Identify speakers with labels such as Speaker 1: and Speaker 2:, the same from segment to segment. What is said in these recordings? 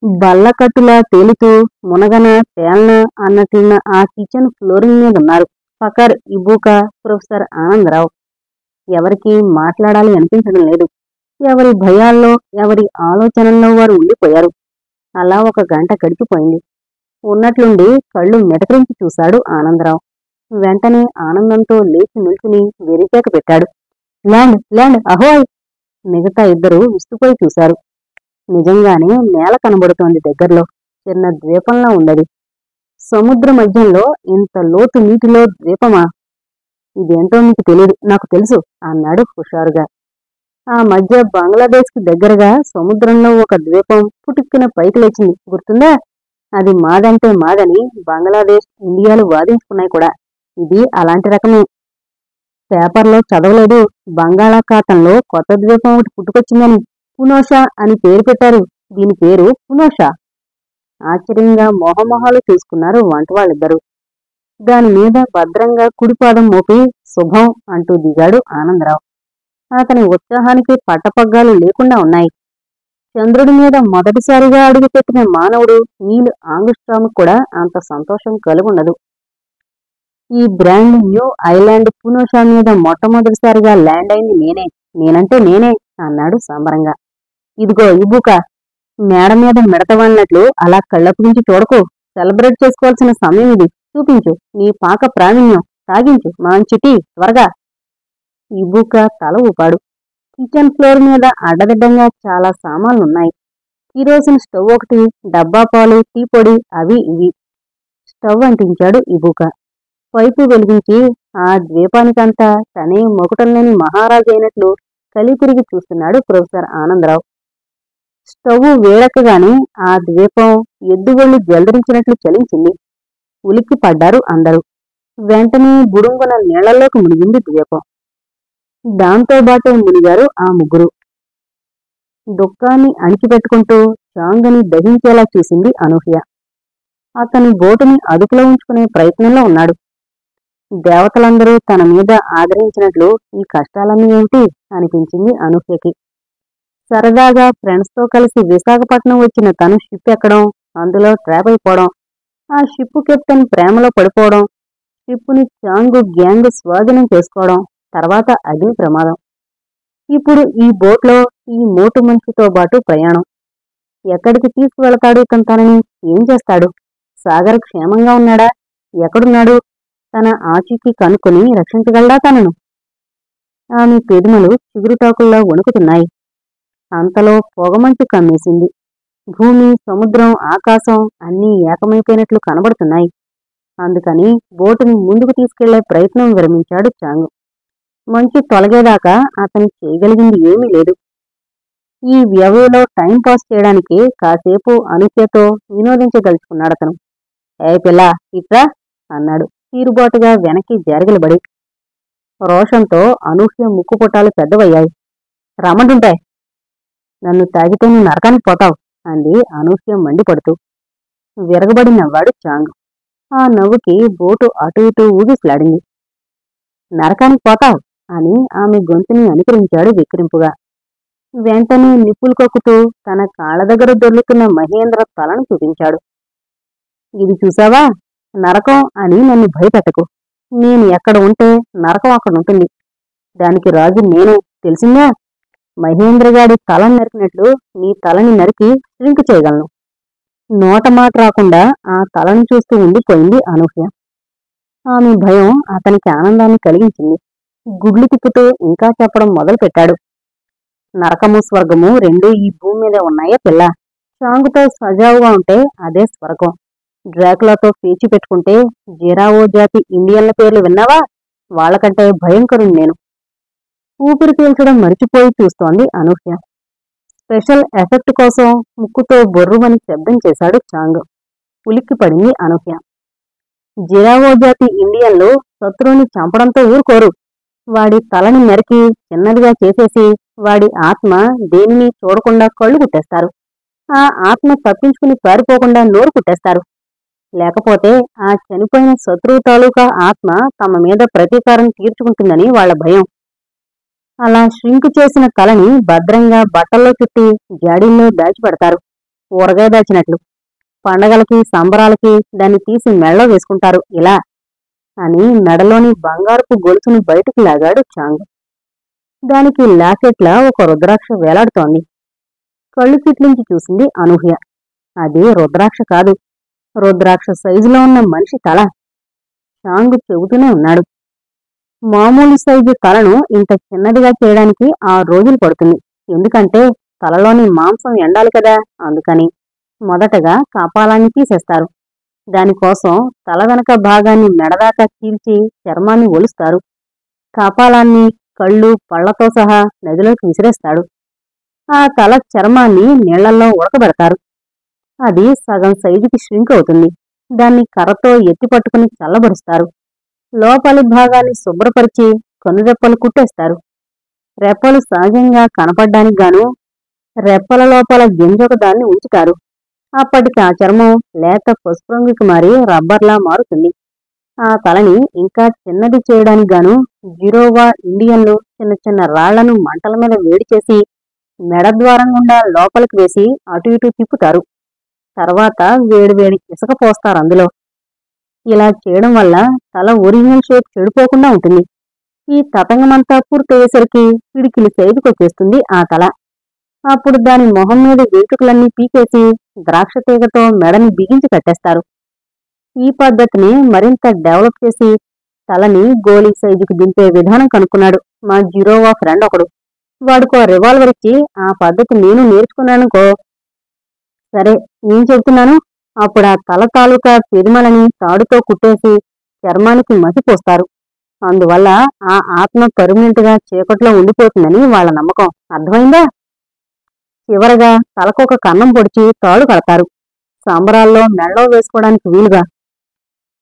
Speaker 1: బల్లకట్టులా తేలుతూ మునగన తేల్న అన్నట్లున్న ఆ కిచెన్ ఫ్లోరింగ్ మీదున్నారు ఫకర్, ఇబూకా, ప్రొఫెసర్ ఆనందరావు. ఎవరికీ మాట్లాడాలి అనిపించడం లేదు. ఎవరి భయాల్లో, ఎవరి ఆలోచనల్లో వారు ఉండిపోయారు. అలా ఒక గంట గడిచిపోయింది. ఉన్నట్లుండి కళ్ళు మిటకరించి చూశాడు ఆనందరావు. వెంటనే ఆనందంతో లేచి నిల్చుని వెరికేక పెట్టాడు. Land land Ahoi! మిగతా ఇద్దరూ విస్తుపోయి చూశారు. నిజంగానే నేల కనబడుతోంది దగ్గరలో. చిన్న ద్వీపంలా ఉండది. సముద్ర మధ్యంలో ఇంత లోతు నీటిలో ద్వీపమా? ఇదేంటో మీకు తెలీదు, నాకు తెలుసు అన్నాడు హుషారుగా. ఆ మధ్య బంగ్లాదేశ్కి దగ్గరగా సముద్రంలో ఒక ద్వీపం పుటుక్కున పైకి లేచింది, గుర్తుందా? అది మాదంటే మాదని బంగ్లాదేశ్, ఇండియాలు వాదించుకున్నాయి కూడా. ఇది అలాంటి రకమే. పేపర్లో చదవలేదు, బంగాళాఖాతంలో కొత్త ద్వీపం ఒకటి పుట్టుకొచ్చిందని. పునోషా అని పేరు పెట్టారు. దీని పేరు పునోషా. ఆశ్చర్యంగా మొహమొహాలు చూసుకున్నారు వంటవాళ్ళిద్దరూ. దానిమీద భద్రంగా కుడిపాదం మోపి శుభం అంటూ దిగాడు ఆనందరావు. అతని ఉత్సాహానికి పట్టపగ్గాలు లేకుండా ఉన్నాయి. చంద్రుడి మీద మొదటిసారిగా అడుగుపెట్టిన మానవుడు నీల్ ఆంగుస్ట్రామ్ కూడా అంత సంతోషం కలుగుండదు. ఈ బ్రాండ్ న్యూ ఐలాండ్ పునోషా మీద మొట్టమొదటిసారిగా ల్యాండ్ అయింది నేనే, నేనంటే నేనే అన్నాడు సంబరంగా. ఇదిగో ఇబూకా, మేడ మీద మిడతవాడినట్లు అలా కళ్ళపురించి చూడకు. సెలబ్రేట్ చేసుకోవాల్సిన సమయం ఇది. చూపించు నీ పాక ప్రావీణ్యం, సాగించు మంచి టీ, త్వరగా. ఇబూకా తల ఊపాడు. కిచెన్ ఫ్లోర్ మీద అడ్డదిడ్డంగా చాలా సామాన్లున్నాయి. కిరోసిన్ స్టవ్ ఒకటి, డబ్బా పాలు, టీ పొడి, అవి ఇవి. స్టవ్ అంటించాడు ఇబూకా. పైపు వెలిగించి ఆ ద్వీపానికంతా తనే మొకటంలేని మహారాజు అయినట్లు కలితిరిగి చూస్తున్నాడు ప్రొఫెసర్ ఆనందరావు. స్టవ్ వేడెక్కగానే ఆ ద్వీపం ఎద్దుగొళ్ళు జల్దరించినట్లు చలించింది. ఉలిక్కి పడ్డారు అందరూ. వెంటనే బుడుంగున నీళ్లలోకి మునిగింది ద్వీపం. దాంతోబాటే మునిగారు ఆ ముగ్గురు. దుఃఖాన్ని అణిచిపెట్టుకుంటూ చాంగని దహించేలా చూసింది అనూహ్య. అతని బోటుని అదుపులో ఉంచుకునే ప్రయత్నంలో ఉన్నాడు. దేవతలందరూ తన మీద ఆదరించినట్లు ఈ కష్టాలన్నీ ఏమిటి అనిపించింది అనూహ్యకి. సరదాగా ఫ్రెండ్స్తో కలిసి విశాఖపట్నం వచ్చిన తను షిప్ ఎక్కడం, అందులో ట్రాప్ అయిపోవడం, ఆ షిప్పు కెప్టెన్ ప్రేమలో పడిపోవడం, షిప్పుని చాంగు గ్యాంగ్ స్వాధీనం చేసుకోవడం, తర్వాత అగ్ని ప్రమాదం. ఇప్పుడు ఈ బోట్లో ఈ మోటు మనిషితో పాటు ప్రయాణం. ఎక్కడికి తీసుకువెళతాడు ఇతను తనని? ఏం చేస్తాడు? సాగర్ క్షేమంగా ఉన్నాడా? ఎక్కడున్నాడు? తన ఆచూకీ కనుక్కొని రక్షించగలడా తనను? ఆమె పెదిమలు చిగురుటాకుల్లో వణుకుతున్నాయి. అంతలో పొగమంచు కమ్మేసింది. భూమి, సముద్రం, ఆకాశం అన్నీ ఏకమైపోయినట్లు కనబడుతున్నాయి. అందుకని బోటుని ముందుకు తీసుకెళ్లే ప్రయత్నం విరమించాడు చాంగు. మంచు తొలగేదాకా అతను చేయగలిగింది ఏమీ లేదు. ఈ వ్యవధిలో టైం పాస్ చేయడానికి కాసేపు అనూహ్యతో వినోదించదలుచుకున్నాడతను. ఏ పిల్ల ఇట్రా అన్నాడు తీరుబాటుగా వెనక్కి జారగిలబడి. రోషంతో అనూహ్య ముక్కుపుటాలు పెద్దవయ్యాయి. రమ్మంటుంటాయి. నన్ను తాగితే నువ్వు నరకానికి పోతావు అంది అనూహ్య మండిపడుతూ. విరగబడి నవ్వాడు చాంగు. ఆ నవ్వుకి బోటు అటు ఇటూ ఊగిసలాడింది. నరకానికి పోతావు అని ఆమె గొంతుని అనుకరించాడు విక్రింపుగా. వెంటనే నిప్పులు కక్కుతూ తన కాళ్ళ దగ్గర దొర్లుతున్న మహేంద్ర తలను చూపించాడు. ఇది చూసావా? నరకం అని నన్ను భయపెట్టకు. నేను ఎక్కడ ఉంటే నరకం అక్కడ ఉంటుంది. దానికి రాజు నేనే, తెలిసిందా? మహేంద్రగాడి తలని నరికినట్లు నీ తలని నరికి ష్రింక్ చేయగలను. నోట మాట రాకుండా ఆ తలను చూస్తూ ఉండిపోయింది అనూహ్య. ఆమె భయం అతనికి ఆనందాన్ని కలిగించింది. గుడ్లు తిప్పుతూ ఇంకా చెప్పడం మొదలుపెట్టాడు. నరకము, స్వర్గము రెండూ ఈ భూమి మీదే ఉన్నాయా పిల్ల? చాంగుతో సజావుగా ఉంటే అదే స్వర్గం. డ్రాకులాతో పేచి పెట్టుకుంటే జిరావో జాతి ఇండియన్ల పేర్లు విన్నావా? వాళ్లకంటే భయంకరుని నేను. ఊపిరి పీల్చడం మరిచిపోయి చూస్తోంది అనూహ్య. స్పెషల్ ఎఫెక్ట్ కోసం ముక్కుతో బొర్రుమని శబ్దం చేశాడు చాంగ్. ఉలిక్కి పడింది అనూహ్య. జిరావో జాతి ఇండియన్లు శత్రువుని చంపడంతో ఊరుకోరు. వాడి తలని నరికి చిన్నదిగా చేసేసి వాడి ఆత్మ దేనిని చూడకుండా కళ్ళు కుట్టేస్తారు. ఆ ఆత్మ తప్పించుకుని పారిపోకుండా నోరు కుట్టేస్తారు. లేకపోతే ఆ చనిపోయిన శత్రువు తాలూకా ఆత్మ తమ మీద ప్రతీకారం తీర్చుకుంటుందని వాళ్ల భయం. అలా ష్రింక్ చేసిన తలని భద్రంగా బట్టల్లో చుట్టి జాడీల్లో దాచిపెడతారు. ఊరగాయ దాచినట్లు. పండగలకి సంబరాలకి దాన్ని తీసి మెడలో వేసుకుంటారు ఇలా అని మెడలోని బంగారపు గొలుసును బయటికి లాగాడు చాంగ్. దానికి లాకెట్లా ఒక రుద్రాక్ష వేలాడుతోంది. కళ్ళు చిట్లించి చూసింది అనూహ్య. అది రుద్రాక్ష కాదు, రుద్రాక్ష సైజులో ఉన్న మనిషి తల. చాంగ్ చెబుతూనే ఉన్నాడు. మామూలు సైజు తలను ఇంత చిన్నదిగా చేయడానికి 6 రోజులు పడుతుంది. ఎందుకంటే తలలోని మాంసం ఎండాలి కదా, అందుకని. మొదటగా కపాలాన్ని తీసేస్తారు. దానికోసం తల వెనక భాగాన్ని మెడదాకా చీల్చి చర్మాన్ని ఒలుస్తారు. కపాలాన్ని, కళ్ళు, పళ్లతో సహా నదిలోకి విసిరేస్తాడు. ఆ తల చర్మాన్ని నీళ్లల్లో ఉడకబెడతారు. అది సగం సైజుకి ష్రింక్ అవుతుంది. దాన్ని కర్రతో ఎత్తిపట్టుకుని చల్లబరుస్తారు. లోపలి భాగాన్ని శుభ్రపరిచి కనురెప్పలు కుట్టేస్తారు. రెప్పలు సహజంగా కనపడ్డానికి గాను రెప్పల లోపల గింజొక దాన్ని ఉంచుతారు. అప్పటికి ఆ చర్మం లేత పసుపు రంగుకి మారి రబ్బర్లా మారుతుంది. ఆ తలని ఇంకా చిన్నది చేయడానికి గాను జిరోవా ఇండియన్లు చిన్న చిన్న రాళ్లను మంటల మీద వేడి చేసి మెడద్వారం గుండా లోపలికి వేసి అటు ఇటు తిప్పుతారు. తర్వాత వేడివేడి ఇసుక పోస్తారు అందులో. ఇలా చేయడం వల్ల తల ఒరిజినల్ షేప్ చెడిపోకుండా ఉంటుంది. ఈ తతంగమంతా పూర్తయ్యేసరికి పిడికిలి సైజుకొచ్చేస్తుంది ఆ తల. అప్పుడు దాని మొహం మీద వెంట్రుకలన్నీ పీకేసి ద్రాక్ష తీగతో మెడని బిగించి కట్టేస్తారు. ఈ పద్ధతిని మరింత డెవలప్ చేసి తలని గోళీ సైజుకి దింపే విధానం కనుక్కున్నాడు మా జిరోవా ఫ్రెండ్ ఒకడు. వాడికో రివాల్వర్ ఇచ్చి ఆ పద్ధతి నేను నేర్చుకున్నానుకో. సరే, నేను చెబుతున్నాను. అప్పుడు ఆ తల తాలూకా పెదిమలని తాడుతో కుట్టేసి చర్మానికి మసిపోస్తారు. అందువల్ల ఆ ఆత్మ పర్మనెంట్ గా చీకట్లో ఉండిపోతుందని వాళ్ళ నమ్మకం. అర్థమైందా? చివరగా తలకొక కన్నం పొడిచి తాడు కడతారు. సంబరాల్లో మెడలో వేసుకోవడానికి వీలుగా.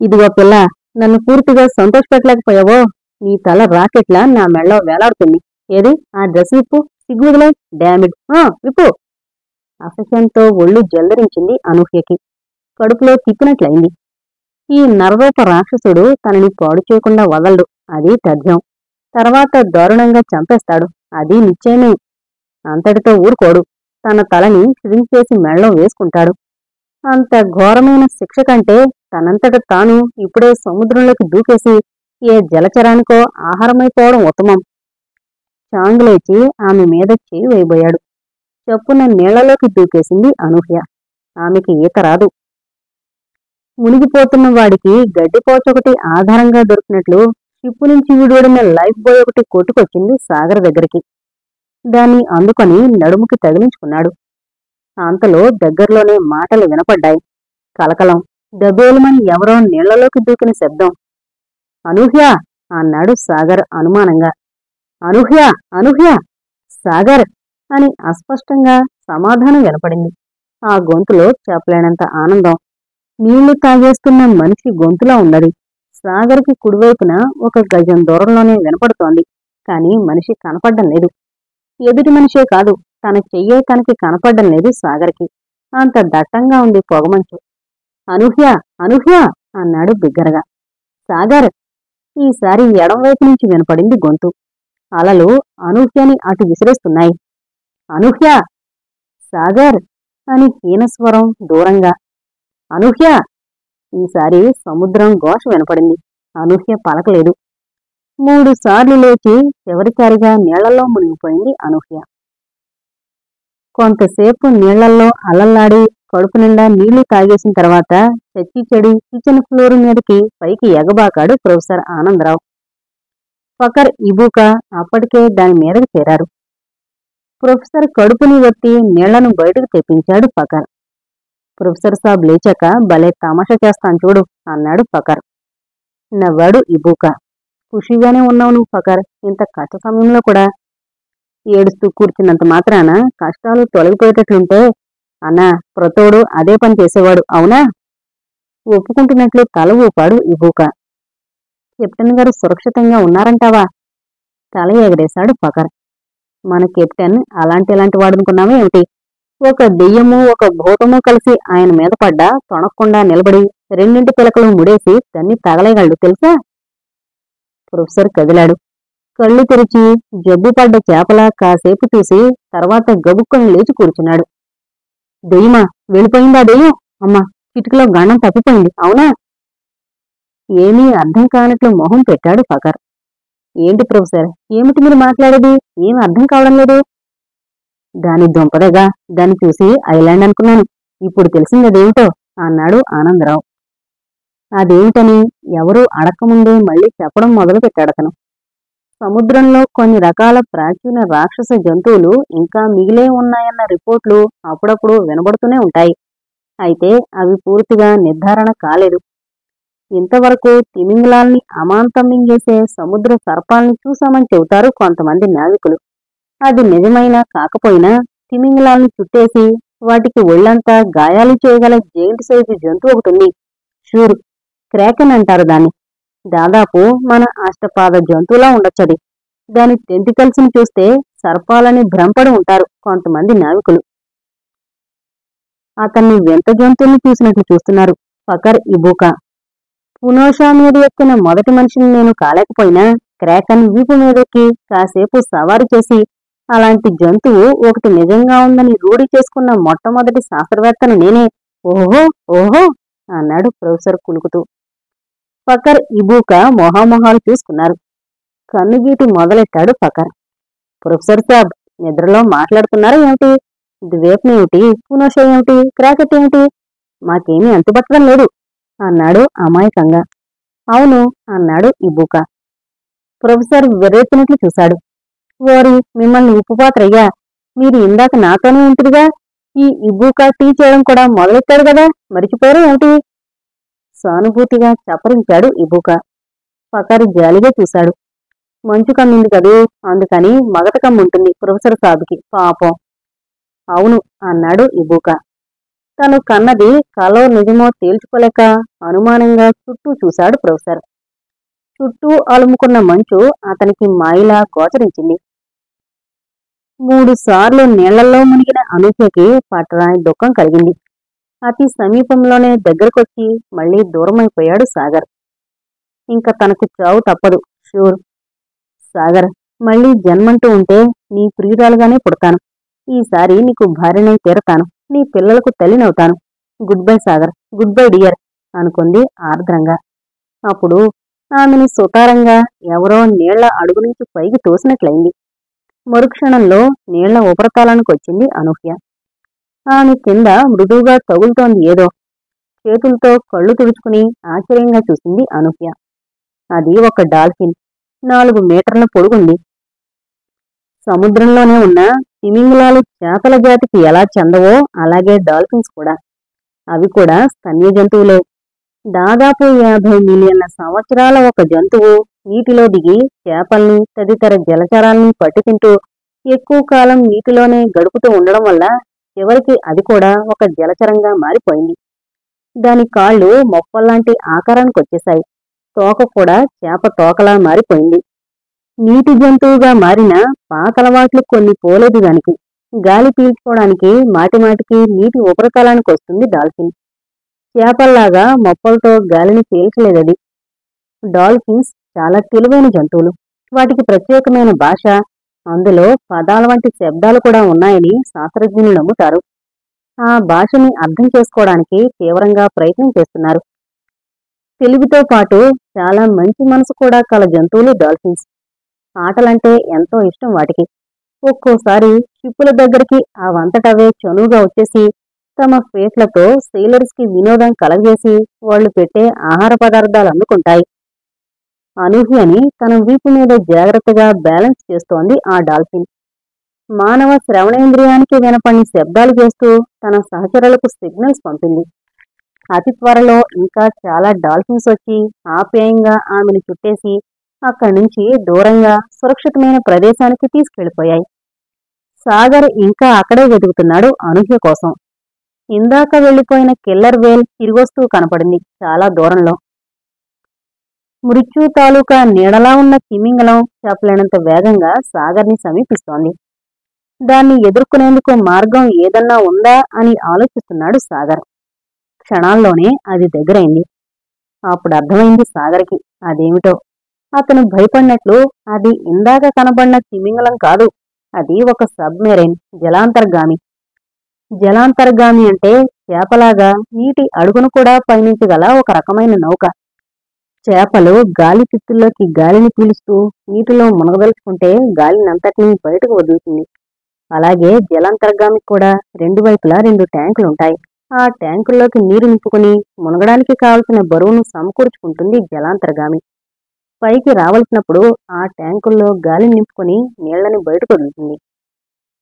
Speaker 1: ఇదిగో పిల్ల, నన్ను పూర్తిగా సంతోషపెట్టలేకపోయావో, నీ తల రాకెట్లా నా మెడలో వేలాడుతుంది. ఏది ఆ డ్రెస్ విప్పు, సిగ్గులే డామిడ్. విప్పు. అసహ్యంతో ఒళ్ళు జల్దరించింది అనూహ్యకి. కడుపులో తిప్పినట్లయింది. ఈ నరరూప రాక్షసుడు తనని పాడు చేయకుండా వదలడు, అది తథ్యం. తర్వాత దారుణంగా చంపేస్తాడు, అది నిశ్చయమే. అంతటితో ఊరుకోడు. తన తలని ష్రింక్ చేసి మెడలో వేసుకుంటాడు. అంత ఘోరమైన శిక్ష కంటే తనంతట తాను ఇప్పుడే సముద్రంలోకి దూకేసి ఏ జలచరానికో ఆహారమైపోవడం ఉత్తమం. చాంగ్ లేచి ఆమె మీద చేయి వేయబోయాడు. చప్పున నీళ్లలోకి దూకేసింది అనూహ్య. ఆమెకి ఈత రాదు. మునిగిపోతున్న వాడికి గడ్డిపోచొకటి ఆధారంగా దొరికినట్లు షిప్పు నుంచి విడివడిన లైఫ్ బాయ్ ఒకటి కొట్టుకొచ్చింది సాగర్ దగ్గరికి. దాన్ని అందుకొని నడుముకి తగిలించుకున్నాడు. అంతలో దగ్గరలోనే మాటలు వినపడ్డాయి. కలకలం, దబేలుమని ఎవరో నీళ్లలోకి దూకిన శబ్దం. అనూహ్య అన్నాడు సాగర్ అనుమానంగా. అనూహ్య, అనూహ్య, సాగర్ అని అస్పష్టంగా సమాధానం వినపడింది. ఆ గొంతులో చెప్పలేనంత ఆనందం. నీళ్లు తాగేస్తున్న మనిషి గొంతులా ఉన్నది. సాగర్కి కుడివైపున 1 గజం దూరంలోనే వినపడుతోంది. కాని మనిషి కనపడ్డం లేదు. ఎదుటి మనిషే కాదు, తన చెయ్యే తనకి కనపడ్డం లేదు సాగర్కి. అంత దట్టంగా ఉంది పొగమంచు. అనూహ్య, అనూహ్య అన్నాడు బిగ్గరగా. సాగర్. ఈసారి ఎడంవైపు నుంచి వినపడింది గొంతు. అలలు అనూహ్యని అటు విసిరేస్తున్నాయి. అనూహ్య, సాగర్ అని హీనస్వరం దూరంగా. అనూహ్య. ఈసారి సముద్రం ఘోష వినపడింది. అనూహ్య పలకలేదు. 3 సార్లు లేచి చివరిసారిగా నీళ్లలో మునిగిపోయింది అనూహ్య. కొంతసేపు నీళ్లల్లో అలల్లాడి కడుపు నిండా నీళ్లు తాగేసిన తర్వాత చచ్చి చెడి కిచెన్ ఫ్లోర్ మీదకి పైకి ఎగబాకాడు ప్రొఫెసర్ ఆనందరావు. ఫకర్, ఇబూకా అప్పటికే దాని మీదకి చేరారు. ప్రొఫెసర్ కడుపుని ఒత్తి నీళ్లను బయటకు తెప్పించాడు ఫకర్. ప్రొఫెసర్ సాబ్ లేచాక భలే తమాషా చేస్తాను చూడు అన్నాడు ఫకర్. నవ్వాడు ఇబూకా. ఖుషీగానే ఉన్నావు నువ్వు ఫకర్, ఇంత కష్ట సమయంలో కూడా. ఏడుస్తూ కూర్చున్నంత మాత్రాన కష్టాలు తొలగిపోయేటట్లుంటే అన్నా ప్రతోడు అదే పని చేసేవాడు, అవునా? ఒప్పుకుంటున్నట్లు తల ఊపాడు ఇబూకా. కెప్టెన్ గారు సురక్షితంగా ఉన్నారంటావా? తల ఎగరేశాడు ఫకర్. మన కెప్టెన్ అలాంటి వాడనుకున్నావా ఏమిటి? ఒక దెయ్యము ఒక భూతము కలిసి ఆయన మీద పడ్డా తొణక్కుండా నిలబడి 2 పిలకలు ముడేసి తన్ని తగలేయగలడు తెలుసా? ప్రొఫెసర్ కదిలాడు. కళ్ళు తెరిచి జబ్బు పడ్డ చేపలా కాసేపు చూసి తర్వాత గబుక్కుని లేచి కూర్చున్నాడు. దెయ్యమా? వెళ్ళిపోయిందా దెయ్యం? అమ్మా, చిటికలో గండం తప్పిపోయింది, అవునా? ఏమీ అర్థం కానట్లు మొహం పెట్టాడు ఫకర్. ఏంటి ప్రొఫెసర్, ఏమిటి మీరు మాట్లాడేది? ఏమి అర్థం కావడం లేదు. దాని దుంపదగా, దాన్ని చూసి ఐలాండ్ అనుకున్నాను. ఇప్పుడు తెలిసిందదేమిటో అన్నాడు ఆనందరావు. అదేమిటని ఎవరూ అడక్కముందే మళ్ళీ చెప్పడం మొదలుపెట్టాడతను. సముద్రంలో కొన్ని రకాల ప్రాచీన రాక్షస జంతువులు ఇంకా మిగిలే ఉన్నాయన్న రిపోర్ట్లు అప్పుడప్పుడు వినబడుతూనే ఉంటాయి. అయితే అవి పూర్తిగా నిర్ధారణ కాలేదు. ఇంతవరకు తిమింగలాల్ని అమాంతం మింగేసే సముద్ర సర్పాల్ని చూశామని చెబుతారు కొంతమంది నావికులు. అది నిజమైనా కాకపోయినా తిమింగలాల్ని చుట్టేసి వాటికి ఒళ్లంతా గాయాలు చేయగల జైంట్ సైజు జంతువు ఒకటుంది. షూర్, క్రాకెన్ అంటారు దాన్ని. దాదాపు మన అష్టపాద జంతువులా ఉండొచ్చది. దాని టెంటికల్స్ ని చూస్తే సర్పాలని భ్రమపడి ఉంటారు కొంతమంది నావికులు. అతన్ని వింత జంతువుల్ని చూసినట్లు చూస్తున్నారు ఫకర్, ఇబూకా. పునోషా మీద ఎక్కిన మొదటి మనిషిని నేను కాలేకపోయినా క్రాకన్ వీపు మీదెక్కి కాసేపు సవారు చేసి అలాంటి జంతువు ఒకటి నిజంగా ఉందని రూఢి చేసుకున్న మొట్టమొదటి శాస్త్రవేత్తను నేనే. ఓహో ఓహో అన్నాడు ప్రొఫెసర్ కులుకుతూ. ఫకర్, ఇబూకా మొహామొహాలు చూసుకున్నారు. కన్నుగీటి మొదలెట్టాడు ఫకర్. ప్రొఫెసర్ సాబ్, నిద్రలో మాట్లాడుతున్నారా ఏమిటి? ద్వేపమేమిటి, పునోష ఏమిటి, క్రాకెట్ ఏమిటి? మాకేమీ అంతుపట్టడం లేదు అన్నాడు అమాయకంగా. అవును అన్నాడు ఇబూకా. ప్రొఫెసర్ వెర్రెత్తినట్లు చూశాడు. ఓరి మిమ్మల్ని ఉప్పుపాత్రయ్యా, మీరు ఇందాక నాతోనే ఉంటుదిగా. ఈ ఇబూకా టీ చేయడం కూడా మొదలెట్టాడు కదా, మరిచిపోయారు ఏమిటి? సానుభూతిగా చప్పరించాడు ఇబూకా. ఫకర్ జాలిగా చూశాడు. మంచు కమ్మింది కదూ, అందుకని మగత కమ్ముంటుంది ప్రొఫెసర్ సాబుకి, పాపం. అవును అన్నాడు ఇబూకా. తను కన్నది కలో నిజమో తేల్చుకోలేక అనుమానంగా చుట్టూ చూశాడు ప్రొఫెసర్. చుట్టూ అలుముకున్న మంచు అతనికి మాయిలా గోచరించింది. 3 సార్లు నీళ్లలో మునిగిన అనూహ్యకి పట్టరాని దుఃఖం కలిగింది. అతి సమీపంలోనే దగ్గరకొచ్చి మళ్లీ దూరమైపోయాడు సాగర్. ఇంక తనకు చావు తప్పదు, షూర్. సాగర్, మళ్లీ జన్మంటూ ఉంటే నీ ప్రియురాలుగానే పుడతాను. ఈసారి నీకు భార్యనై తీరతాను, నీ పిల్లలకు తల్లినవుతాను. Goodbye Sagar, goodbye dear అనుకుంది ఆర్ద్రంగా. అప్పుడు ఆమెని సుతారంగా ఎవరో నీళ్ల అడుగు నుంచి పైకి తోసినట్లయింది. మరుక్షణంలో నీళ్ల ఉపరితలానికొచ్చింది అనూహ్య. ఆమె కింద మృదువుగా తగులుతోంది ఏదో. చేతులతో కళ్ళు తుడుచుకుని ఆశ్చర్యంగా చూసింది అనూహ్య. అది ఒక డాల్ఫిన్. 4 మీటర్ల పొడుగుంది. సముద్రంలోనే ఉన్న తిమింగలాలు చేపల జాతికి ఎలా చెందవో అలాగే డాల్ఫిన్స్ కూడా. అవి కూడా స్తన్య జంతువులే. దాదాపు 50 మిలియన్ల సంవత్సరాల ఒక జంతువు నీటిలో దిగి చేపల్ని తదితర జలచరాల్ని పట్టుతింటూ ఎక్కువ కాలం నీటిలోనే గడుపుతూ ఉండడం వల్ల చివరికి అది కూడా ఒక జలచరంగా మారిపోయింది. దాని కాళ్ళు మొప్పల్లాంటి ఆకారానికొచ్చేశాయి. తోక కూడా చేప తోకలా మారిపోయింది. నీటి జంతువుగా మారిన పాతలవాట్లు కొన్ని పోలేదు దానికి. గాలి పీల్చుకోవడానికి మాటిమాటికి నీటి ఉపరితలానికొస్తుంది డాల్ఫిన్. చేపల్లాగా మొప్పలతో గాలిని పీల్చలేదది. డాల్ఫిన్స్ చాలా తెలివైన జంతువులు. వాటికి ప్రత్యేకమైన భాష, అందులో పదాల వంటి శబ్దాలు కూడా ఉన్నాయని శాస్త్రజ్ఞులు నమ్ముతారు. ఆ భాషని అర్థం చేసుకోవడానికి తీవ్రంగా ప్రయత్నం చేస్తున్నారు. తెలివితో పాటు చాలా మంచి మనసు కూడా కల జంతువులు డాల్ఫిన్స్. ఆటలంటే ఎంతో ఇష్టం వాటికి. ఒక్కోసారి షిప్పుల దగ్గరికి అవంతటవే చనువుగా వచ్చేసి తమ ఫేస్లతో సెయిలర్స్ కి వినోదం కలగజేసి వాళ్లు పెట్టే ఆహార పదార్థాలు అందుకుంటాయి. అనూహ్యని తన వీపు మీద జాగ్రత్తగా బ్యాలెన్స్ చేస్తోంది ఆ డాల్ఫిన్. మానవ శ్రవణేంద్రియానికి వినపడిన శబ్దాలు చేస్తూ తన సహచరులకు సిగ్నల్స్ పంపింది. అతి త్వరలో ఇంకా చాలా డాల్ఫిన్స్ వచ్చి ఆప్యాయంగా ఆమెను చుట్టేసి అక్కడి నుంచి దూరంగా సురక్షితమైన ప్రదేశానికి తీసుకెళ్లిపోయాయి. సాగర్ ఇంకా అక్కడే వెతుకుతున్నాడు అనూహ్య కోసం. ఇందాక వెళ్లిపోయిన కిల్లర్ వేల్ తిరిగొస్తూ కనపడింది చాలా దూరంలో. మృత్యు తాలూకా నీడలా ఉన్న తిమింగలం చెప్పలేనంత వేగంగా సాగర్ని సమీపిస్తోంది. దాన్ని ఎదుర్కొనేందుకు మార్గం ఏదన్నా ఉందా అని ఆలోచిస్తున్నాడు సాగర్. క్షణాల్లోనే అది దగ్గరైంది. అప్పుడు అర్థమైంది సాగర్కి అదేమిటో. అతను భయపడినట్లు అది ఇందాక కనబడిన తిమింగలం కాదు. అది ఒక సబ్మెరైన్, జలాంతర్గామి. జలాంతర్గామి అంటే చేపలాగా నీటి అడుగును కూడా పయనించగల ఒక రకమైన నౌక. చేపలు గాలి తిత్తుల్లోకి గాలిని పీలుస్తూ నీటిలో మునగదలుచుకుంటే గాలినంతటినీ బయటకు వదులుతుంది. అలాగే జలాంతర్గామికి కూడా రెండు వైపులా 2 ట్యాంకులుంటాయి. ఆ ట్యాంకుల్లోకి నీరు నింపుకుని మునగడానికి కావలసిన బరువును సమకూర్చుకుంటుంది జలాంతర్గామి. పైకి రావలసినప్పుడు ఆ ట్యాంకుల్లో గాలిని నింపుకొని నీళ్లని బయటకు వదులుతుంది.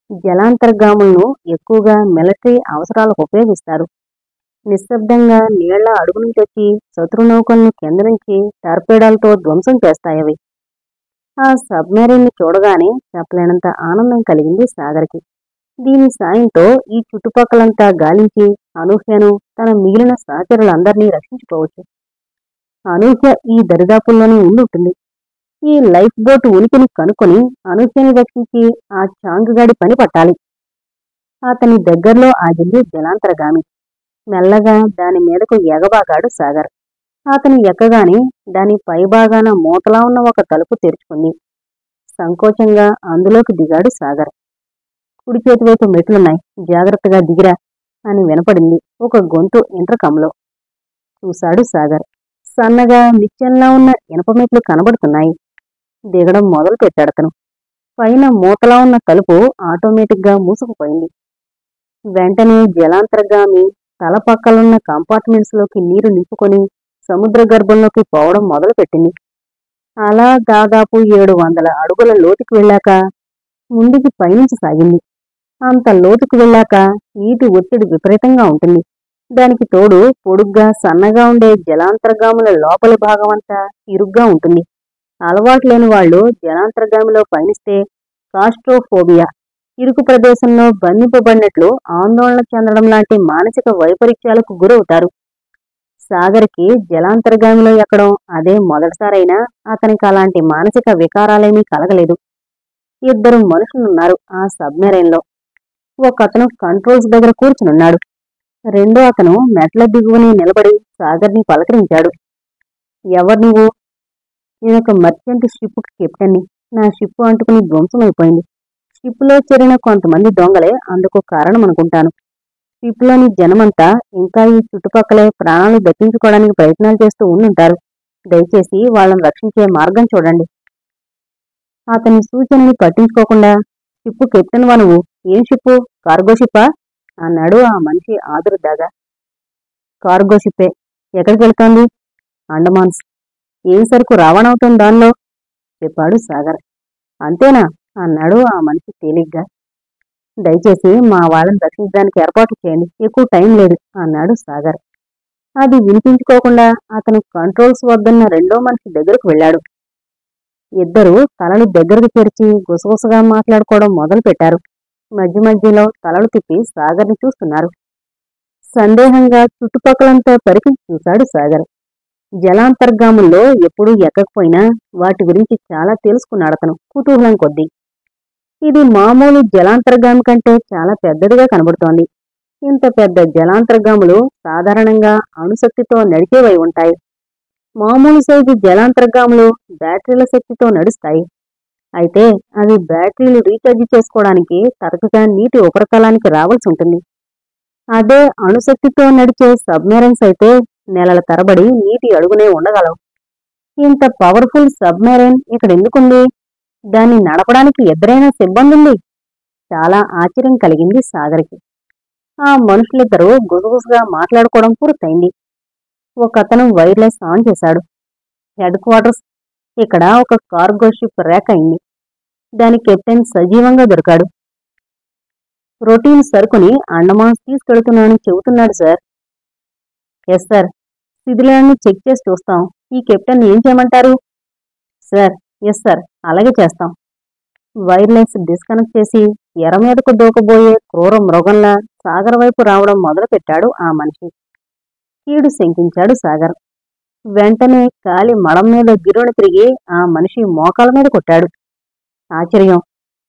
Speaker 1: జలాంతర్గాములను ఎక్కువగా మిలిటరీ అవసరాలకు ఉపయోగిస్తారు. నిశ్శబ్దంగా నీళ్ల అడుగు నుంచి వచ్చి శత్రు నౌకలను కింద నుంచి టార్పేడాలతో ధ్వంసం చేస్తాయవి. ఆ సబ్మెరైన్ ని చూడగానే చెప్పలేనంత ఆనందం కలిగింది సాగర్కి. దీని సాయంతో ఈ చుట్టుపక్కలంతా గాలించి అనూహ్యను తన మిగిలిన సహచరులందరినీ రక్షించుకోవచ్చు. అనూహ్య ఈ దరిదాపుల్లోనే ఉండుంటుంది. ఈ లైఫ్ బోట్ ఉనికిని కనుక్కొని అనూహ్యని రక్షించి ఆ చాంగుగాడి పని పట్టాలి. అతని దగ్గరలో ఆగింది జలాంతర్గామి. మెల్లగా దాని మీదకు ఎగబాగాడు సాగర్. అతను ఎక్కగానే దాని పైభాగాన మూతలా ఉన్న ఒక తలుపు తెరుచుకుంది. సంకోచంగా అందులోకి దిగాడు సాగర్. కుడి చేతి వైపు మెట్లున్నాయి, జాగ్రత్తగా దిగిరా అని వినపడింది ఒక గొంతు ఇంటర్కంలో. చూశాడు సాగర్. సన్నగా నిత్యంలా ఉన్న ఇనప మెట్లు కనబడుతున్నాయి. దిగడం మొదలు పెట్టాడతను. పైన మూతలా ఉన్న తలుపు ఆటోమేటిక్గా మూసుకుపోయింది. వెంటనే జలాంతర్గామి తల పక్కలున్న కంపార్ట్మెంట్స్ లోకి నీరు నింపుకొని సముద్ర గర్భంలోకి పోవడం మొదలుపెట్టింది. అలా దాదాపు 700 అడుగుల లోతుకు వెళ్ళాక ముందుకి పయనించి సాగింది. అంత లోతుకు వెళ్ళాక నీటి ఒత్తిడి విపరీతంగా ఉంటుంది. దానికి తోడు పొడుగ్గా సన్నగా ఉండే జలాంతర్గాముల లోపలి భాగమంతా ఇరుగ్గా ఉంటుంది. అలవాటు లేని వాళ్ళు జలాంతర్గామిలో పయనిస్తే కాస్ట్రోఫోబియా, ఇరుకు ప్రదేశంలో బంధింపబడినట్లు ఆందోళన చెందడం లాంటి మానసిక వైపరీత్యాలకు గురవుతారు. సాగర్కి జలాంతర్గామిలో ఎక్కడం అదే మొదటిసారైనా అతనికి అలాంటి మానసిక వికారాలేమీ కలగలేదు. 2 మనుషులున్నారు ఆ సబ్మెరైన్లో. ఒకతను కంట్రోల్స్ దగ్గర కూర్చునున్నాడు. రెండో అతను మెట్ల దిగువని నిలబడి సాగర్ని పలకరించాడు. ఎవరు నువ్వు? నేనొక మర్చెంట్ షిప్కి కెప్టెన్ని. నా షిప్పు అంటుకుని ధ్వంసమైపోయింది. షిప్లో చేరిన కొంతమంది దొంగలే అందుకు కారణమనుకుంటాను. షిప్లోని జనమంతా ఇంకా ఈ చుట్టుపక్కలే ప్రాణాలు దక్కించుకోవడానికి ప్రయత్నాలు చేస్తూ ఉండుంటారు. దయచేసి వాళ్ళని రక్షించే మార్గం చూడండి. అతని సూచనని పట్టించుకోకుండా, షిప్పు కెప్టెన్ వా నువ్వు? ఏం షిప్పు? కార్గో షిప్పా? అన్నాడు ఆ మనిషి ఆదురుదాగా. కార్గో షిప్పే. ఎక్కడికి వెళ్తోంది? అండమాన్స్. ఏం సరుకు రవాణవుతోంది దానిలో? చెప్పాడు సాగర్. అంతేనా? అన్నాడు ఆ మనిషి తేలిగ్గా. దయచేసి మా వాళ్ళని రక్షించడానికి ఏర్పాట్లు చేయండి, ఎక్కువ టైం లేదు అన్నాడు సాగర్. అది వినిపించుకోకుండా అతను కంట్రోల్స్ వద్దన్న రెండో మనిషి దగ్గరకు వెళ్ళాడు. ఇద్దరూ తలలు దగ్గరకు తెరిచి గుసగుసగా మాట్లాడుకోవడం మొదలు పెట్టారు. మధ్య మధ్యలో తలలు తిప్పి సాగర్ని చూస్తున్నారు. సందేహంగా చుట్టుపక్కలంతా పరికించి చూశాడు సాగర్. జలాంతర్గాముల్లో ఎప్పుడూ ఎక్కకపోయినా వాటి గురించి చాలా తెలుసుకున్నాడతను కుతూహలం కొద్దీ. ఇది మామూలు జలాంతర్గామి కంటే చాలా పెద్దదిగా కనబడుతోంది. ఇంత పెద్ద జలాంతర్గాములు సాధారణంగా అణుశక్తితో నడిచేవై ఉంటాయి. మామూలు సైజు జలాంతర్గాములు బ్యాటరీల శక్తితో నడుస్తాయి. అయితే అవి బ్యాటరీలు రీఛార్జ్ చేసుకోవడానికి తరచుగా నీటి ఉపరితలానికి రావాల్సి ఉంటుంది. అదే అణుశక్తితో నడిచే సబ్మెరైన్స్ అయితే నెలల తరబడి నీటి అడుగునే ఉండగలవు. ఇంత పవర్ఫుల్ సబ్మెరైన్ ఇక్కడెందుకుంది? దాన్ని నడపడానికి ఎదురైనా సిబ్బందుంది? చాలా ఆశ్చర్యం కలిగింది సాగర్కి. ఆ మనుషులిద్దరూ గుసగుసగా మాట్లాడుకోవడం పూర్తయింది. ఒకతను వైర్లెస్ ఆన్ చేశాడు. హెడ్ క్వార్టర్స్, ఇక్కడ ఒక కార్గో షిప్ రేక్ అయింది. దాని కెప్టెన్ సజీవంగా దొరికాడు. రొటీన్ సరుకుని అండమాన్స్ తీసుకెడుతున్నానని చెబుతున్నాడు సార్. Yes sir. శిథిలాన్ని చెక్ చేసి చూస్తాం. ఈ కెప్టెన్ ఏం చేయమంటారు? సార్. ఎస్ సార్, అలాగే చేస్తాం. వైర్లెస్ డిస్కనెక్ట్ చేసి ఎర మీదకు దూకబోయే క్రూర మృగంలా సాగర్ వైపు రావడం మొదలుపెట్టాడు ఆ మనిషి. కీడు శంకించాడు సాగర్. వెంటనే కాలి మడం మీద గిరున తిరిగి ఆ మనిషి మోకాల మీద కొట్టాడు. ఆశ్చర్యం,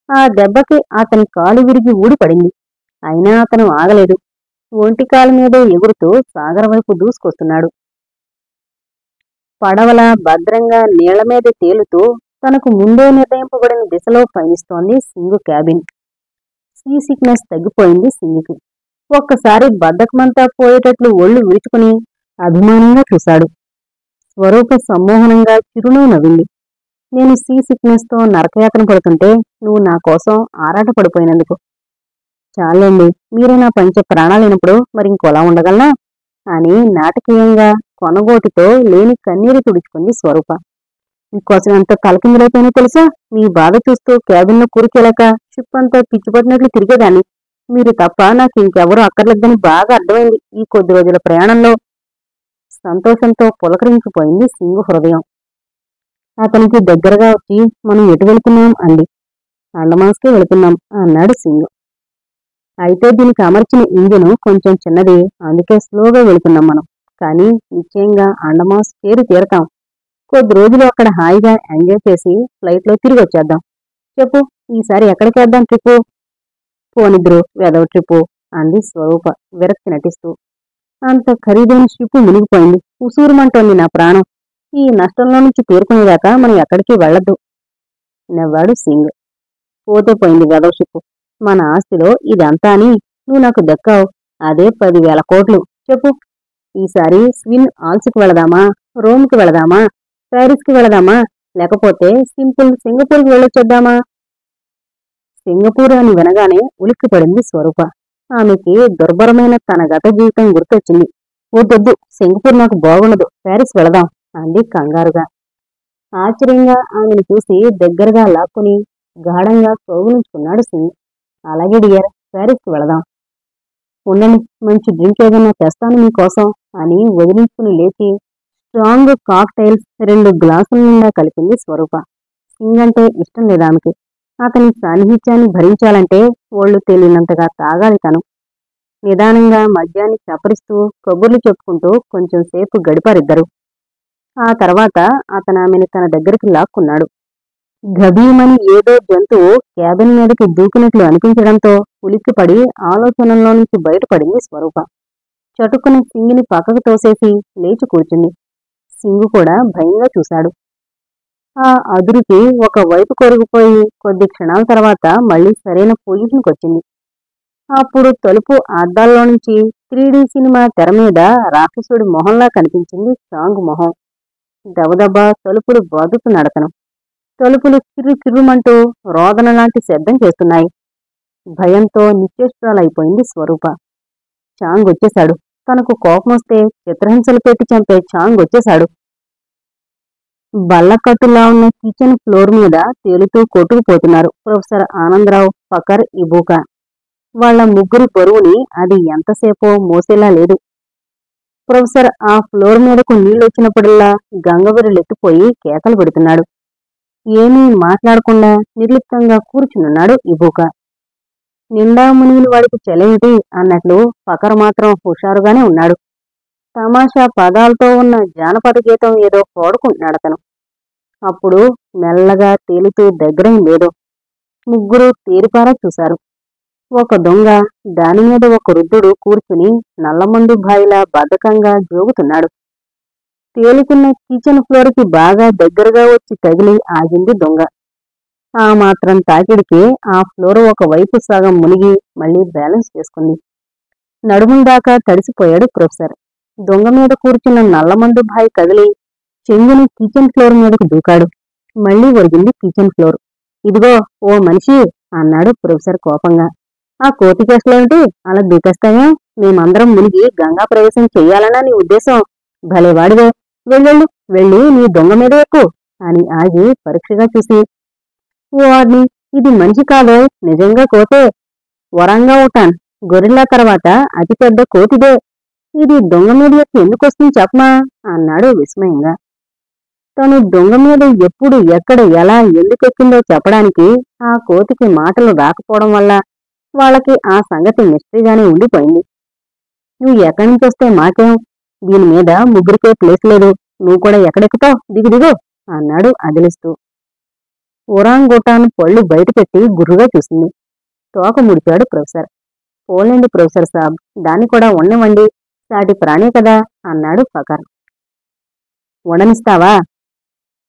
Speaker 1: ఆ దెబ్బకి అతని కాలు విరిగి ఊడిపడింది. అయినా అతను ఆగలేదు. ఒంటికాలు మీదే ఎగురుతూ సాగర్ వైపు దూసుకొస్తున్నాడు. పడవల భద్రంగా నీళ్ల మీద తేలుతూ తనకు ముందే నిర్ణయింపబడిన దిశలో పయనిస్తోంది సింగు క్యాబిన్. సీ సిక్నెస్ తగ్గిపోయింది సింగుకి. ఒక్కసారి బద్ధకమంతా పోయేటట్లు ఒళ్ళు విరుచుకుని అభిమానంగా చూశాడు. స్వరూప సమ్మోహనంగా చిరునవ్వు నవ్వింది. నేను సీ సిక్నెస్ తో నరకయాతన పడుతుంటే నువ్వు నా కోసం ఆరాటపడిపోయినందుకు. చాలండి, మీరే నా పంచ ప్రాణాలైనప్పుడు మరింకోలా ఉండగలనా అని నాటకీయంగా కొనగోటితో లేని కన్నీరు తుడుచుకుంది స్వరూప. మీకోసం ఎంత తలకిందులైపోయినా తెలుసా? మీ బాధ చూస్తూ క్యాబిన్లో కూరికెళ్ళక షిప్ అంతా పిచ్చిపట్టినట్లు తిరిగేదాన్ని. మీరు తప్ప నాకు ఇంకెవరూ అక్కర్లేదని బాగా అర్థమైంది ఈ కొద్ది రోజుల ప్రయాణంలో. సంతోషంతో పులకరించిపోయింది సింగు హృదయం. అతనికి దగ్గరగా వచ్చి మనం ఎటు వెళుతున్నాం అంది. అండమాన్స్కే వెళుతున్నాం అన్నాడు సింగు. అయితే దీనికి అమర్చిన ఇంజిన్ కొంచెం చిన్నది, అందుకే స్లోగా వెళుతున్నాం మనం. కానీ నిశ్చయంగా అండమాన్స్ చేరి తీరతాం. కొద్ది రోజులు అక్కడ హాయిగా ఎంజాయ్ చేసి ఫ్లైట్లో తిరిగి వచ్చేద్దాం. చెప్పు, ఈసారి ఎక్కడికేద్దాం ట్రిప్పు? పోనిద్రు వెదవ ట్రిప్పు అంది స్వరూప విరక్తి నటిస్తూ. అంత ఖరీదైన షిప్పు మునిగిపోయింది. ఉసూరుమంటోంది నా ప్రాణం. ఈ నష్టంలో నుంచి తేరుకునేదాకా మనం ఎక్కడికి వెళ్లొద్దు నవ్వాడు సింగ్. పోతే పోయింది వెదవ షిప్పు. మన ఆస్తిలో ఇదంతా అని నువ్వు నాకు దక్కావు. అదే 10,000 కోట్లు. చెప్పు, ఈసారి స్విన్ ఆల్స్కి వెళదామా, రోమ్కి వెళదామా, ప్యారిస్కి వెళదామా, లేకపోతే సింపుల్ సింగపూర్కి వెళ్ళొచ్చేద్దామా? సింగపూర్ అని వినగానే ఉలిక్కిపడింది స్వరూప. ఆమెకి దుర్భరమైన తన గత జీవితం గుర్తొచ్చింది. వద్దొద్దు, సింగపూర్ నాకు బాగుండదు, ప్యారిస్ వెళదాం అంది కంగారుగా. ఆశ్చర్యంగా ఆమెను చూసి దగ్గరగా లాక్కుని గాఢంగా కౌగిలించుకున్నాడు సింగ్. అలాగే డియర్, ప్యారిస్కి వెళదాం. ఉండండి, మంచి డ్రింక్ ఏదన్నా తెస్తాను మీకోసం అని వదిలించుకుని లేచి స్ట్రాంగ్ కాక్టైల్స్ 2 గ్లాసుల నిండా కలిపింది స్వరూప. సింగ్ అంటే ఇష్టం లేదామెకి. అతని సాన్నిహిత్యాన్ని భరించాలంటే ఒళ్ళు తేలినంతగా తాగాలి తను. నిదానంగా మద్యాన్ని చప్పరిస్తూ కబుర్లు చెప్పుకుంటూ కొంచెం సేపు గడిపారిద్దరు. ఆ తర్వాత అతనామెను తన దగ్గరికి లాక్కున్నాడు. గభీమని ఏదో జంతువు క్యాబిన్ మీదకి దూకినట్లు అనిపించడంతో ఉలిక్కిపడి ఆలోచనల్లో నుంచి బయటపడింది స్వరూప. చటుక్కున సింగిని పక్కకు తోసేసి లేచి కూర్చుంది. సింగు కూడా భయంగా చూశాడు. ఆ అదురుకి ఒక వైపు కొరిగిపోయి కొద్ది క్షణాల తర్వాత మళ్లీ సరైన పొజిషన్కి వచ్చింది. అప్పుడు తలుపు అద్దాల్లో నుంచి 3D సినిమా తెర మీద రాక్షసుడి మొహంలా కనిపించింది చాంగ్ మొహం. దబదబా తలుపులు బాదుతున్నాడతను. తలుపులు కిర్రు కిర్రుమంటూ రోదన లాంటి శబ్దం చేస్తున్నాయి. భయంతో నిశ్చేష్టురాలైపోయింది స్వరూప. చాంగ్ వచ్చేశాడు. తనకు కోపమొస్తే చిత్రహింసలు పెట్టి చంపే చాంగ్ వచ్చేశాడు. బల్లకట్టులా ఉన్న కిచెన్ ఫ్లోర్ మీద తేలుతూ కొట్టుకుపోతున్నారు ప్రొఫెసర్ ఆనందరావు, ఫకర్, ఇబూకా. వాళ్ల ముగ్గురి బరువుని అది ఎంతసేపో మోసేలా లేదు. ప్రొఫెసర్ ఆ ఫ్లోర్ మీదకు నీళ్లొచ్చినప్పుడల్లా గంగవీరులెత్తిపోయి కేకలు పెడుతున్నాడు. ఏమీ మాట్లాడకుండా నిర్లిప్తంగా కూర్చునున్నాడు ఇబూకా. నిండా మునిగిన వాడికి చెలేమిటి అన్నట్లు ఫకర్ మాత్రం హుషారుగానే ఉన్నాడు. తమాషా పదాలతో ఉన్న జానపద గీతం ఏదో పాడుకుంటున్నాడతను. అప్పుడు మెల్లగా తేలుతూ దగ్గరైందేదో. ముగ్గురు తేరిపారా చూశారు. ఒక దొంగ, దానిమీద ఒక వృద్ధుడు కూర్చుని నల్లమందు బాయిలా బద్ధకంగా జోగుతున్నాడు. తేలుతున్న కిచెన్ ఫ్లోర్కి బాగా దగ్గరగా వచ్చి తగిలి ఆగింది దొంగ. ఆ మాత్రం తాకిడికి ఆ ఫ్లోర్ ఒకవైపు సగం మునిగి మళ్లీ బ్యాలెన్స్ చేసుకుంది. నడుముల దాకా తడిసిపోయాడు ప్రొఫెసర్. దొంగ మీద కూర్చున్న నల్లమందు బాయి కదిలి చెంగుని కిచెన్ ఫ్లోర్ మీదకు దూకాడు. మళ్లీ ఒరిగింది కిచెన్ ఫ్లోర్. ఇదిగో ఓ మనిషి అన్నాడు ప్రొఫెసర్ కోపంగా. ఆ కోతి కేసులేమిటి అలా దూకేస్తావేం? మేమందరం మునిగి గంగా ప్రవేశం చెయ్యాలన్నా నీ ఉద్దేశం? భలేవాడివే, వెళ్ళెళ్ళు, వెళ్ళి నీ దొంగ మీద ఎక్కు అని ఆగి పరీక్షగా చూసి, వాడిని, ఇది మనిషి కాదో, నిజంగా కోతే. వరంగా ఊటాన్, గొరిల్లా తర్వాత అతిపెద్ద కోతిదే. ఇది దొంగ మీద ఎక్కి ఎందుకొస్తుంది చెప్పమా అన్నాడు విస్మయంగా. తను దొంగ మీద ఎప్పుడు, ఎక్కడ, ఎలా, ఎందుకెక్కిందో చెప్పడానికి ఆ కోతికి మాటలు రాకపోవడం వల్ల వాళ్ళకి ఆ సంగతి మిస్టరీగానే ఉండిపోయింది. నువ్వు ఎక్కడి నుంచి వస్తే మాకేం? దీని మీద ముగ్గురికే ప్లేస్ లేదు. నువ్వు కూడా ఎక్కడెక్కుతావు? దిగు దిగు అన్నాడు అదిలిస్తూ. ఒరాంగుటాన్ పళ్ళు బయటపెట్టి గుర్రుగా చూసింది. తోక ముడిచాడు ప్రొఫెసర్. పోలేండి ప్రొఫెసర్ సాబ్, దాన్ని కూడా ఉండనివ్వండి, సాటి ప్రాణే కదా అన్నాడు ఫకర్. ఉండనిస్తావా?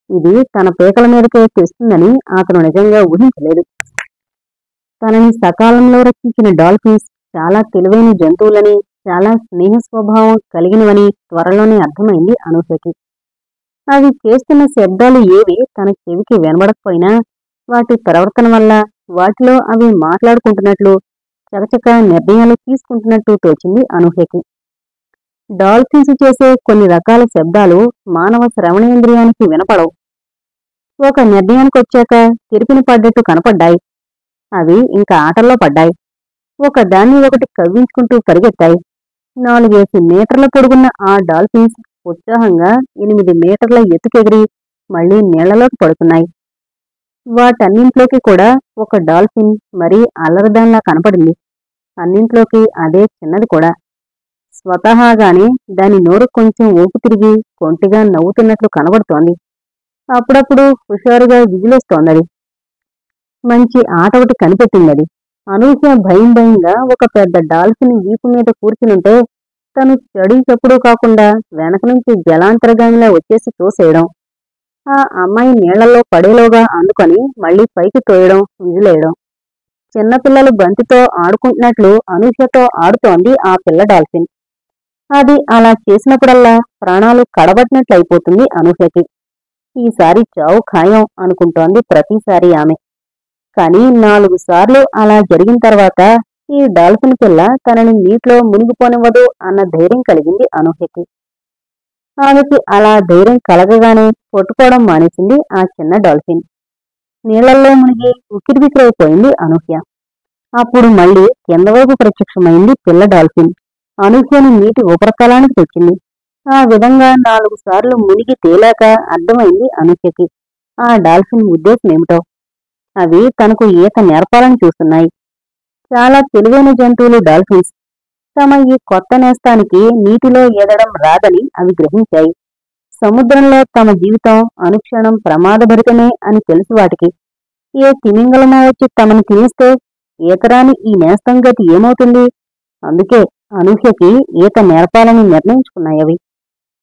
Speaker 1: ఇది తన పీకల మీదకే తెస్తుందని అతను నిజంగా ఊహించలేదు. తనని సకాలంలో రక్షించిన డాల్ఫిన్స్ చాలా తెలివైన జంతువులని, చాలా స్నేహ స్వభావం కలిగినవని త్వరలోనే అర్థమైంది అనూహ్యకి. అవి చేస్తున్న శబ్దాలు ఏవి తన చెవికి వినబడకపోయినా వాటి ప్రవర్తన వల్ల వాటిలో అవి మాట్లాడుకుంటున్నట్లు, చకచక నిర్ణయాలు తీసుకుంటున్నట్టు తోచింది అనూహ్యకి. డాల్ఫిన్స్ చేసే కొన్ని రకాల శబ్దాలు మానవ శ్రవణేంద్రియానికి వినపడవు. ఒక నిర్ణయానికొచ్చాక తిరిపిన పడ్డట్టు కనపడ్డాయి. అవి ఇంకా ఆటల్లో పడ్డాయి. ఒకదాన్ని ఒకటి కవ్వించుకుంటూ పరిగెత్తాయి. 4 మీటర్ల పొడుగున్న ఆ డాల్ఫిన్స్ ఉత్సాహంగా 8 మీటర్ల ఎత్తుకెగిరి మళ్లీ నీళ్లలోకి పడుతున్నాయి. వాటన్నింట్లోకి కూడా ఒక డాల్ఫిన్ మరీ అల్లరిదాన్లా కనపడింది. అన్నింట్లోకి అదే చిన్నది కూడా. స్వతహాగానే దాని నోరు కొంచెం ఊపు తిరిగి కొంటిగా నవ్వుతున్నట్లు కనబడుతోంది. అప్పుడప్పుడు హుషారుగా విజిలేస్తోందది. మంచి ఆట ఒకటి కనిపెట్టిందది. అనూహ్య భయం భయంగా ఒక పెద్ద డాల్ఫిన్ వీపు మీద కూర్చునుంటే తను చడీ చప్పుడు కాకుండా వెనక నుంచి జలాంతర్గామిలా వచ్చేసి తోసేయడం, ఆ అమ్మాయి నీళ్లలో పడేలోగా అందుకొని మళ్లీ పైకి తోయడం, విజిలేయడం. చిన్నపిల్లలు బంతితో ఆడుకుంటున్నట్లు అనూహ్యతో ఆడుతోంది ఆ పిల్ల డాల్ఫిన్. అది అలా చేసినప్పుడల్లా ప్రాణాలు కడబట్టినట్లయిపోతుంది అనూహ్యకి. ఈసారి చావు ఖాయం అనుకుంటోంది ప్రతిసారి ఆమె. కాని 4 సార్లు అలా జరిగిన తర్వాత ఈ డాల్ఫిన్ పిల్ల తనని నీటిలో మునిగిపోనివ్వదు అన్న ధైర్యం కలిగింది అనూహ్యకి. ఆమెకి అలా ధైర్యం కలగగానే కొట్టుకోవడం మానేసింది ఆ చిన్న డాల్ఫిన్. నీళ్లల్లో మునిగి ఉక్కిరిబిక్కిరైపోయింది అనూహ్య. అప్పుడు మళ్లీ కిందవైపు ప్రత్యక్షమైంది పిల్ల డాల్ఫిన్. అనూహ్యని నీటి ఉపరితలానికి తెచ్చింది. ఆ విధంగా 4 సార్లు మునిగి తేలాక అర్థమైంది అనూహ్యకి ఆ డాల్ఫిన్ ఉద్దేశమేమిటో. అవి తనకు ఈత నేర్పాలని చూస్తున్నాయి. చాలా తెలివైన జంతువులు డాల్ఫిన్స్. తమ ఈ కొత్త నేస్తానికి నీటిలో ఈదడం రాదని అవి గ్రహించాయి. సముద్రంలో తమ జీవితం అనుక్షణం ప్రమాదభరితమే అని తెలుసు వాటికి. ఏ తిమింగలమో వచ్చి తమను తినేస్తే ఈతరాని ఈ నేస్తం గతి ఏమవుతుంది? అందుకే అనూహ్యకి ఈత నేర్పాలని నిర్ణయించుకున్నాయవి.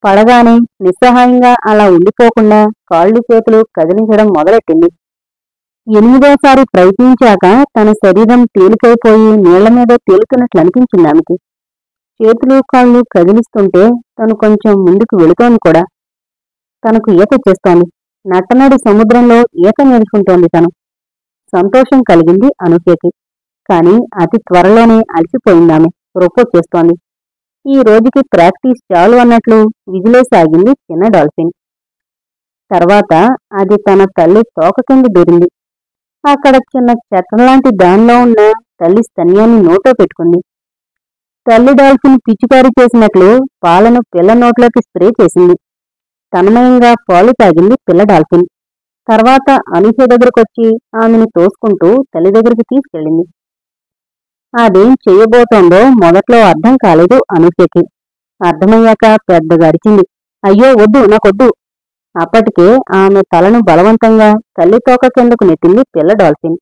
Speaker 1: పడగానే నిస్సహాయంగా అలా ఉండిపోకుండా కాళ్ళు చేతులు కదిలించడం మొదలెట్టింది. 8వసారి ప్రయత్నించాక తన శరీరం తేలికైపోయి నీళ్లమీద తేలుతున్నట్లు అనిపించింది ఆమెకి. చేతులు కాళ్ళు కదిలిస్తుంటే తను కొంచెం ముందుకు వెళుతోంది కూడా. తనకు ఈత చేస్తోంది. నట్టనడి సముద్రంలో ఈత నేర్చుకుంటోంది తను. సంతోషం కలిగింది అనూహ్యకి. కాని అతి త్వరలోనే అలసిపోయిందామె. రొప్పొచ్చేస్తోంది. ఈ రోజుకి ప్రాక్టీస్ చాలు అన్నట్లు విజిలేసాగింది చిన్న డాల్ఫిన్. తర్వాత అది తన తల్లి తోక కింద దూరింది. అక్కడ చిన్న చెట్టలాంటి దానిలో ఉన్న తల్లి స్తన్యాన్ని నోట్లో పెట్టుకుంది. తల్లి డాల్ఫిన్ పిచికారీ చేసినట్లు పాలను పిల్ల నోట్లోకి స్ప్రే చేసింది. తన్మయంగా పాలు తాగింది పిల్ల డాల్ఫిన్. తర్వాత అనూహ్య దగ్గరకొచ్చి ఆమెను తోసుకుంటూ తల్లి దగ్గరికి తీసుకెళ్ళింది. అదేం చెయ్యబోతోందో మొదట్లో అర్థం కాలేదు అనూహ్యకి. అర్థమయ్యాక పెద్దగా అరిచింది. అయ్యో వద్దు, నాకొద్దు. అప్పటికే ఆమె తలను బలవంతంగా తల్లి తోక కిందకు నెట్టింది పిల్ల డాల్ఫిన్.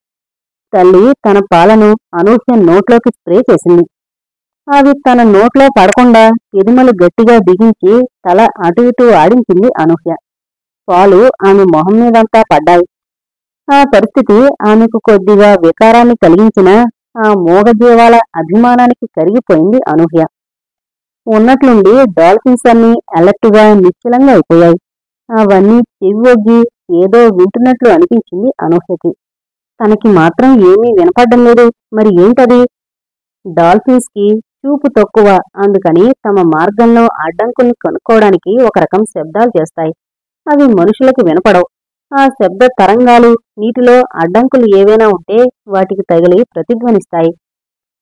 Speaker 1: తల్లి తన పాలను అనూహ్య నోట్లోకి స్ప్రే చేసింది. అవి తన నోట్లో పడకుండా ఎదుమలు గట్టిగా బిగించి తల అటు ఇటూ ఆడించింది అనూహ్య. పాలు ఆమె మొహం మీదంతా పడ్డాయి. ఆ పరిస్థితి ఆమెకు కొద్దిగా వికారాన్ని కలిగించినా ఆ మూగజీవాల అభిమానానికి కరిగిపోయింది అనూహ్య. ఉన్నట్లుండి డాల్ఫిన్స్ అన్నీ అలర్టుగా నిశ్చలంగా అయిపోయాయి. అవన్నీ చెవి ఒగ్గి ఏదో వింటున్నట్లు అనిపించింది అనూహ్యకి. తనకి మాత్రం ఏమీ వినపడ్డం లేదు. మరి ఏంటది? డాల్ఫిన్స్ కి చూపు తక్కువ, అందుకని తమ మార్గంలో అడ్డంకుల్ని కనుక్కోవడానికి ఒక రకం శబ్దాలు చేస్తాయి. అవి మనుషులకు వినపడవు. ఆ శబ్ద తరంగాలు నీటిలో అడ్డంకులు ఏవైనా ఉంటే వాటికి తగిలి ప్రతిధ్వనిస్తాయి.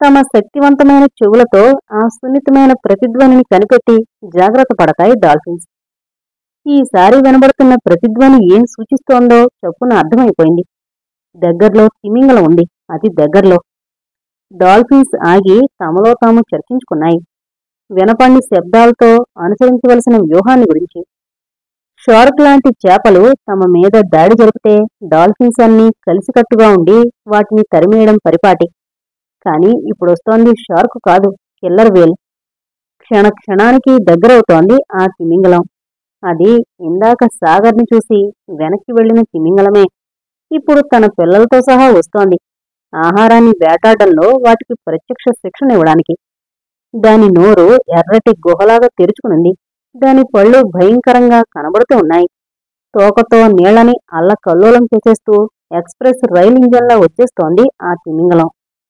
Speaker 1: తమ శక్తివంతమైన చెవులతో ఆ సున్నితమైన ప్రతిధ్వనిని కనిపెట్టి జాగ్రత్త పడతాయి డాల్ఫిన్స్. ఈసారి వినబడుతున్న ప్రతిధ్వని ఏం సూచిస్తోందో చప్పున అర్థమైపోయింది. దగ్గర్లో తిమింగలం ఉంది. అతి దగ్గర్లో. డాల్ఫిన్స్ ఆగి తమలో తాము చర్చించుకున్నాయి. వినపండి శబ్దాలతో అనుసరించవలసిన వ్యూహాన్ని గురించి. షార్క్ లాంటి చేపలు తమ మీద దాడి జరిపితే డాల్ఫిన్స్ అన్నీ కలిసికట్టుగా ఉండి వాటిని తరిమేయడం పరిపాటి. కాని ఇప్పుడొస్తోంది షార్క్ కాదు, కిల్లర్ వేల్. క్షణానికి దగ్గరవుతోంది ఆ తిమింగలం. అది ఇందాక సాగర్ని చూసి వెనక్కి వెళ్లిన తిమింగలమే. ఇప్పుడు తన పిల్లలతో సహా వస్తోంది. ఆహారాన్ని వేటాడడంలో వాటికి ప్రత్యక్ష శిక్షణ ఇవ్వడానికి. దాని నోరు ఎర్రటి గుహలాగా తెరుచుకునుంది. దాని పళ్ళు భయంకరంగా కనబడుతూ ఉన్నాయి. తోకతో నీళ్లని అల్లకల్లోలం చేసేస్తూ ఎక్స్ప్రెస్ రైలు ఇంజన్లా వచ్చేస్తోంది ఆ తిమింగలం.